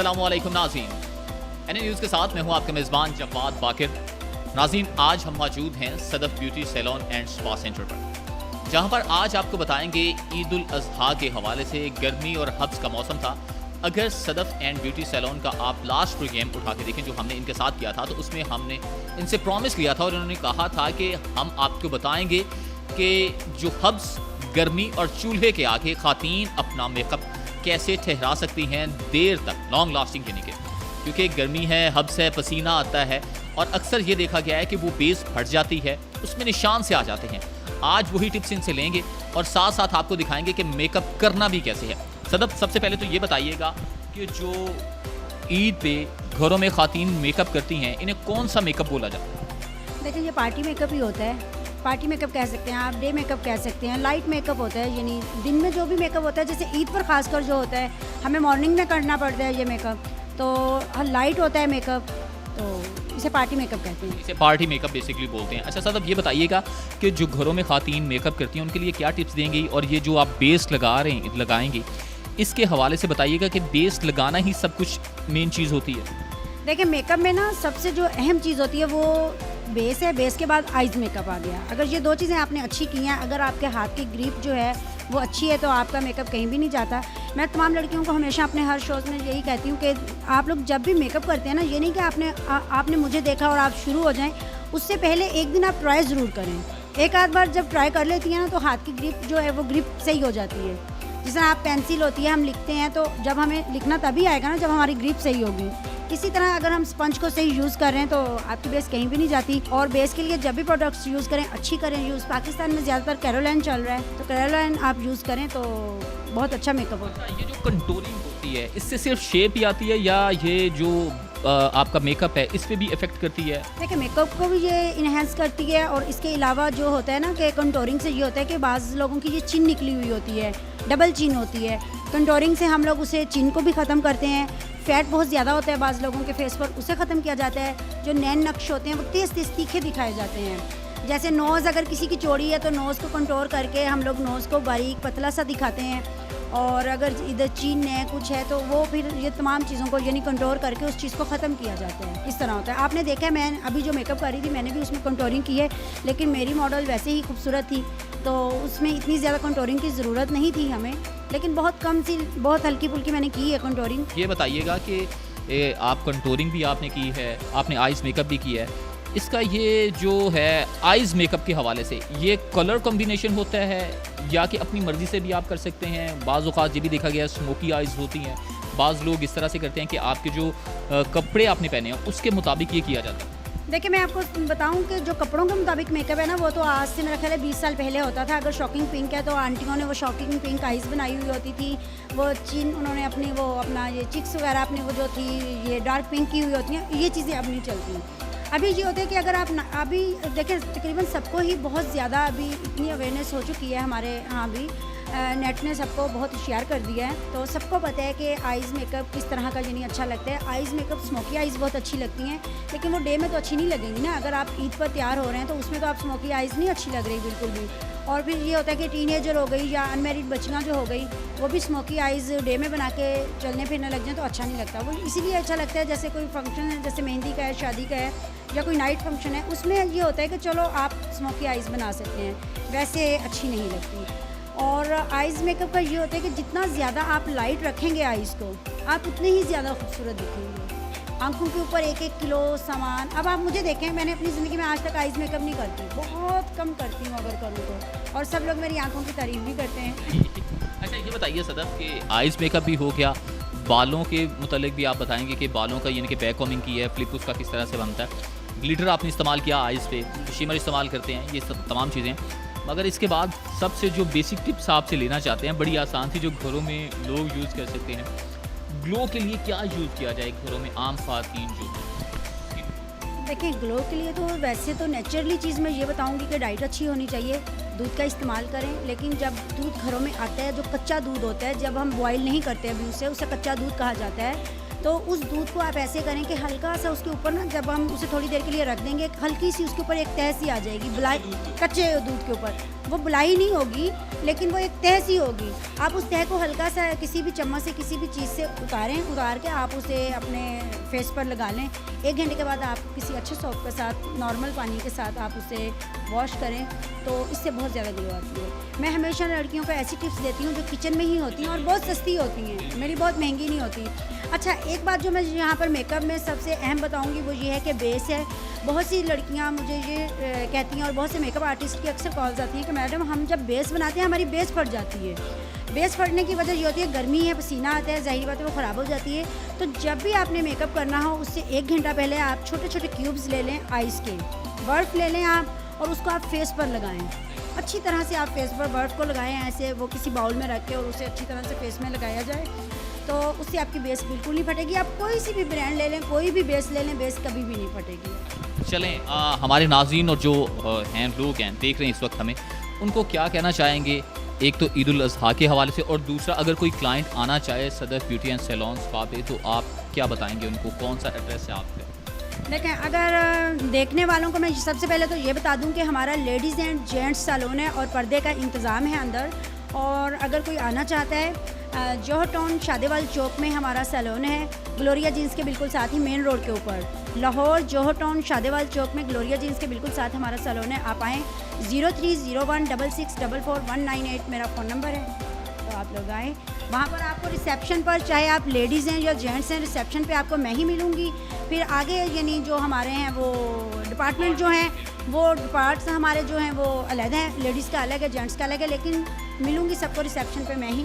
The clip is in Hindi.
अस्सलामुअलैकुम नाज़रीन, एनए न्यूज़ के साथ मैं हूं आपका मेज़बान जवाद बाकिर। नाज़रीन, आज हम मौजूद हैं Sadaf beauty salon and spa centre पर, जहां पर आज आपको बताएंगे ईद उल अज़हा के हवाले से। गर्मी और हब्स का मौसम था। अगर सदफ एंड ब्यूटी सैलून का आप लास्ट प्रोग्राम उठा के देखें जो हमने इनके साथ किया था, तो उसमें हमने इनसे प्रॉमिस लिया था और इन्होंने कहा था कि हम आपको बताएंगे कि जो हब्स, गर्मी और चूल्हे के आगे ख़ातीन अपना मेकअप कैसे ठहरा सकती हैं देर तक, लॉन्ग लास्टिंग यानी कि, क्योंकि गर्मी है, हब्स है, पसीना आता है और अक्सर ये देखा गया है कि वो बेस फट जाती है, उसमें निशान से आ जाते हैं। आज वही टिप्स इनसे लेंगे और साथ साथ आपको दिखाएंगे कि मेकअप करना भी कैसे है। सदफ, सबसे पहले तो ये बताइएगा कि जो ईद पे घरों में ख़ातीन मेकअप करती हैं, इन्हें कौन सा मेकअप बोला जाता है? देखिए, ये पार्टी मेकअप ही होता है। पार्टी मेकअप कह सकते हैं आप, डे मेकअप कह सकते हैं, लाइट मेकअप होता है, यानी दिन में जो भी मेकअप होता है, जैसे ईद पर खासकर जो होता है हमें मॉर्निंग में करना पड़ता है ये मेकअप, तो लाइट होता है मेकअप, तो इसे पार्टी मेकअप कहते हैं। इसे पार्टी मेकअप बेसिकली बोलते हैं। अच्छा सदफ, ये बताइएगा कि जो घरों में ख़ातीन मेकअप करती हैं उनके लिए क्या टिप्स देंगी, और ये जो आप बेस लगाएंगे इसके हवाले से बताइएगा कि बेस लगाना ही सब कुछ मेन चीज़ होती है। देखिए, मेकअप में ना सबसे जो अहम चीज़ होती है वो बेस है। बेस के बाद आइज़ मेकअप आ गया। अगर ये दो चीज़ें आपने अच्छी की हैं, अगर आपके हाथ की ग्रिप जो है वो अच्छी है, तो आपका मेकअप कहीं भी नहीं जाता। मैं तमाम लड़कियों को हमेशा अपने हर शोज़ में यही कहती हूँ कि आप लोग जब भी मेकअप करते हैं ना, ये नहीं कि आपने मुझे देखा और आप शुरू हो जाएं। उससे पहले एक दिन आप ट्राई ज़रूर करें। एक आध बार जब ट्राई कर लेती हैं ना, तो हाथ की ग्रिप जो है वो ग्रिप सही हो जाती है। जिस तरह आप पेंसिल होती है, हम लिखते हैं तो जब हमें लिखना तभी आएगा ना जब हमारी ग्रिप सही होगी। इसी तरह अगर हम स्पंज को सही यूज़ कर रहे हैं तो आपकी बेस कहीं भी नहीं जाती। और बेस के लिए जब भी प्रोडक्ट्स यूज़ करें, अच्छी करें यूज़। पाकिस्तान में ज़्यादातर कैरोलाइन चल रहा है, तो कैरोलाइन आप यूज़ करें तो बहुत अच्छा मेकअप होता है। ये जो कंटूरिंग होती है, इससे सिर्फ शेप ही आती है या ये जो आपका मेकअप है इस पे भी इफेक्ट करती है? देखिए, मेकअप को भी ये इन्हेंस करती है, और इसके अलावा जो होता है ना कि कंटूरिंग से ये होता है कि बाज़ लोगों की ये चिन निकली हुई होती है, डबल चिन होती है। कंटूरिंग से हम लोग उसे चिन को भी ख़त्म करते हैं। फैट बहुत ज़्यादा होता है बाज़ लोगों के फेस पर, उसे ख़त्म किया जाता है। जो नैन नक्श होते हैं वो तेज़ तेज़ तीखे दिखाए जाते हैं। जैसे नोज़ अगर किसी की चौड़ी है तो नोज़ को कंटूर करके हम लोग नोज़ को बारीक पतला सा दिखाते हैं, और अगर इधर चीन है कुछ है तो वो फिर ये तमाम चीज़ों को यानी कंटूर करके उस चीज़ को ख़त्म किया जाता है। इस तरह होता है। आपने देखा है, मैं अभी जो मेकअप कर रही थी मैंने भी उसमें कंटूरिंग की है, लेकिन मेरी मॉडल वैसे ही खूबसूरत थी, तो उसमें इतनी ज़्यादा कंटूरिंग की ज़रूरत नहीं थी हमें, लेकिन बहुत कम सी, बहुत हल्की फुल्की मैंने की है कंटूरिंग। ये बताइएगा कि आप कंटूरिंग भी आपने की है, आपने आइज़ मेकअप भी किया है, इसका ये जो है आइज़ मेकअप के हवाले से ये कलर कॉम्बिनेशन होता है या कि अपनी मर्ज़ी से भी आप कर सकते हैं? बाज़ औक़ात ये भी देखा गया है स्मोकी आइज़ होती हैं। बाज़ लोग इस तरह से करते हैं कि आपके जो कपड़े आपने पहने हैं उसके मुताबिक ये किया जाता है। देखिए, मैं आपको बताऊं कि जो कपड़ों के मुताबिक मेकअप है ना, वो तो आज से मेरा ख्याल है 20 साल पहले होता था। अगर शॉकिंग पिंक है तो आंटियों ने वो शॉकिंग पिंक आइज़ बनाई हुई होती थी, वो चिन उन्होंने अपनी वो अपना ये चिक्स वगैरह अपनी वो जो थी ये डार्क पिंक की हुई होती हैं। ये चीज़ें अब नहीं चलती। अभी ये होता है कि अगर आप अभी देखिए, तकरीबन सबको ही बहुत ज़्यादा अभी इतनी अवेयरनेस हो चुकी है हमारे यहाँ भी, नेट ने सबको बहुत होशियार कर दिया है, तो सबको पता है कि आइज़ मेकअप किस तरह का यानी अच्छा लगता है। आइज़ मेकअप स्मोकी आइज़ बहुत अच्छी लगती हैं, लेकिन वो डे में तो अच्छी नहीं लगेंगी ना। अगर आप ईद पर तैयार हो रहे हैं तो उसमें तो आप स्मोकी आइज़ नहीं अच्छी लग रही बिल्कुल भी। और फिर ये होता है कि टीनेजर हो गई या अनमेरिड बच्चियाँ जो हो गई, वो भी स्मोकी आइज़ डे में बना के चलने फिरने लग जाए तो अच्छा नहीं लगता। वो इसीलिए अच्छा लगता है जैसे कोई फंक्शन है, जैसे मेहंदी का है, शादी का है, या कोई नाइट फंक्शन है, उसमें ये होता है कि चलो आप स्मोकी आइज़ बना सकते हैं, वैसे अच्छी नहीं लगती। और आइज़ मेकअप का ये होता है कि जितना ज़्यादा आप लाइट रखेंगे आइज़ को, आप उतने ही ज़्यादा खूबसूरत दिखेंगे। आंखों के ऊपर 1-1 किलो सामान। अब आप मुझे देखें, मैंने अपनी ज़िंदगी में आज तक आइज़ मेकअप नहीं करती, बहुत कम करती हूँ अगर करूँ तो, और सब लोग मेरी आंखों की तारीफ़ भी करते हैं। अच्छा, ये बताइए सदफ कि आइज़ मेकअप भी हो गया, बालों के मुतालिक भी आप बताएंगे कि बालों का यानी कि बैक कॉमिंग की है, फ्लिप उसका किस तरह से बनता है, ग्लिटर आपने इस्तेमाल किया आइज़ पे, शिमर इस्तेमाल करते हैं, ये सब तमाम चीज़ें। मगर इसके बाद सबसे जो बेसिक टिप्स आपसे लेना चाहते हैं, बड़ी आसान थी जो घरों में लोग यूज़ कर सकते हैं, ग्लो के लिए क्या यूज़ किया जाए घरों में आम ख़वातीन जो? देखिए, ग्लो के लिए तो वैसे तो नेचुरली चीज़ मैं ये बताऊंगी कि डाइट अच्छी होनी चाहिए, दूध का इस्तेमाल करें। लेकिन जब दूध घरों में आता है, जो कच्चा दूध होता है, जब हम बॉयल नहीं करते अभी उसे कच्चा दूध कहा जाता है, तो उस दूध को आप ऐसे करें कि हल्का सा उसके ऊपर ना, जब हम उसे थोड़ी देर के लिए रख देंगे, हल्की सी उसके ऊपर एक तह सी आ जाएगी, बुलाई कच्चे दूध के ऊपर। वो बुलाई नहीं होगी लेकिन वो एक तह सी होगी। आप उस तह को हल्का सा किसी भी चम्मच से, किसी भी चीज़ से उतार के आप उसे अपने फेस पर लगा लें। 1 घंटे के बाद आप किसी अच्छे सोप के साथ, नॉर्मल पानी के साथ आप उसे वॉश करें तो इससे बहुत ज़्यादा ग्लो आती है। मैं हमेशा लड़कियों को ऐसी टिप्स देती हूँ जो किचन में ही होती हैं और बहुत सस्ती होती हैं, मेरी बहुत महंगी नहीं होती। अच्छा, एक बात जो मैं यहाँ पर मेकअप में सबसे अहम बताऊँगी वो ये है कि बेस है। बहुत सी लड़कियाँ मुझे ये कहती हैं और बहुत से मेकअप आर्टिस्ट की अक्सर कॉल्स आती हैं कि मैडम हम जब बेस बनाते हैं हमारी बेस फट जाती है। बेस फटने की वजह ये होती है गर्मी है, पसीना आता है, ज़ाहिर बात है वो ख़राब हो जाती है। तो जब भी आपने मेकअप करना हो उससे 1 घंटा पहले आप छोटे छोटे क्यूब्स ले लें आइस के, बर्फ़ ले लें आप और उसको आप फेस पर लगाएं। अच्छी तरह से आप फेस पर बर्फ़ को लगाएं, ऐसे वो किसी बाउल में रख के और उसे अच्छी तरह से फेस में लगाया जाए तो उससे आपकी बेस बिल्कुल नहीं फटेगी। आप कोई सी भी ब्रांड ले लें, कोई भी बेस ले लें, बेस कभी भी नहीं फटेगी। चलें, हमारे नाज़रीन और जो हैं लोग हैं देख रहे हैं इस वक्त हमें, उनको क्या कहना चाहेंगे? एक तो ईद उल अज़हा के हवाले से और दूसरा अगर कोई क्लाइंट आना चाहे Sadaf beauty and salon spa पे तो आप क्या बताएंगे उनको? कौन सा एड्रेस है आपका? देखें, अगर देखने वालों को मैं सबसे पहले तो ये बता दूं कि हमारा लेडीज़ एंड जेंट्स सैलून है और पर्दे का इंतज़ाम है अंदर। और अगर कोई आना चाहता है, जौहर टाउन शादेवाल चौक में हमारा सैलून है, ग्लोरिया जीन्स के बिल्कुल साथ ही मेन रोड के ऊपर। लाहौर जौहर टाउन शादेवाल चौक में ग्लोरिया जीन्स के बिल्कुल साथ हमारा सैलून है। आप आएँ, 030166449198 मेरा फ़ोन नंबर है, तो आप लोग आएँ। वहाँ पर आपको रिसेप्शन पर, चाहे आप लेडीज़ हैं या जेंट्स हैं, रिसेप्शन पे आपको मैं ही मिलूँगी। फिर आगे यानी जो हमारे हैं वो डिपार्टमेंट जो हैं वो डिपार्ट्स हमारे जो हैं वो अलग हैं, लेडीज़ का अलग है, जेंट्स का अलग है, लेकिन मिलूँगी सबको रिसेप्शन पे मैं ही।